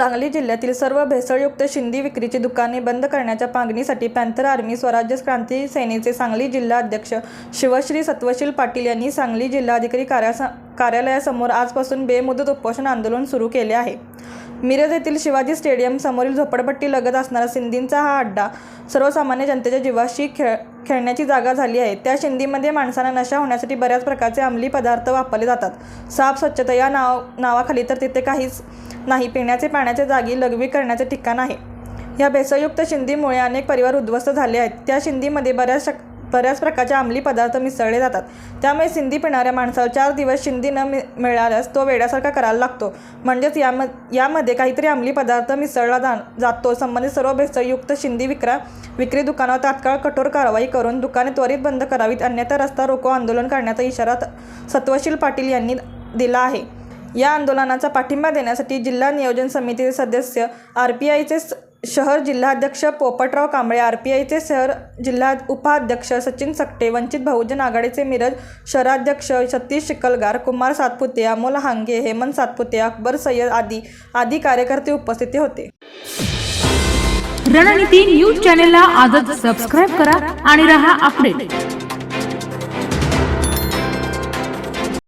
सांगली जिल्ह्यातील सर्व भेसळयुक्त शिंदी विक्रीची दुकाने बंद करण्याच्या मागणीसाठी पॅन्थर आर्मी स्वराज्य क्रांती सेनेचे सांगली जिल्हा अध्यक्ष शिवश्री सत्वशील पाटील यांनी सांगली जिल्हाधिकारी कार्यालयासमोर आजपासून बेमुदत उपोषण आंदोलन सुरू केले आहे। मिरज येथील शिवाजी स्टेडियम समोरील झोपडपट्टी लगत असणारा शिंदींचा हा अड्डा सर्वसामान्य जनतेच्या जीवाशी खेळण्याची जागा झाली आहे। त्या शिंदीमध्ये माणसांना नशा होण्यासाठी बऱ्याच प्रकारचे अंमली पदार्थ वापरले जातात। साफ स्वच्छता या नावाखाली तर तिथे काहीच नाही, पिण्याचे पाण्याच्या जागी लघवी करण्याचे ठिकाण आहे। या भेसळयुक्त शिंदीमुळे अनेक परिवार उद्ध्वस्त झाले आहेत। त्या शिंदीमध्ये बऱ्याच प्रकारचे अंमली पदार्थ मिसळले जातात। त्यामुळे शिंदी पिणाऱ्या माणसाला 4 दिवस शिंदी न मिळाल्यास तो वेड्यासारखा करायला लागतो। म्हणजेच यामध्ये काहीतरी अंमली पदार्थ मिसळला जातो। संबंधित सर्व भेसळयुक्त शिंदी विक्री दुकानावर तात्काळ कठोर कारवाई करून दुकाने त्वरित बंद करावीत, अन्यथा रस्ता रोको आंदोलन करण्याचा इशारा सत्वशील पाटील यांनी दिला आहे। या आंदोलनाचा पाठिंबा देण्यासाठी जिल्हा नियोजन समितीचे सदस्य, आरपीआयचे शहर जिल्हाध्यक्ष पोपटराव कांबळे, आरपीआयचे शहर जिल्हा उपाध्यक्ष सचिन सकटे, वंचित बहुजन आघाडीचे मिरज शहराध्यक्ष सतीश चिखलगार, कुमार सातपुते, अमोल हांगे, हेमंत सातपुते, अकबर सय्यद आदी कार्यकर्ते उपस्थित होते। रणनीती न्यूज चॅनलला आजच सबस्क्राइब करा आणि रहा अपडेट।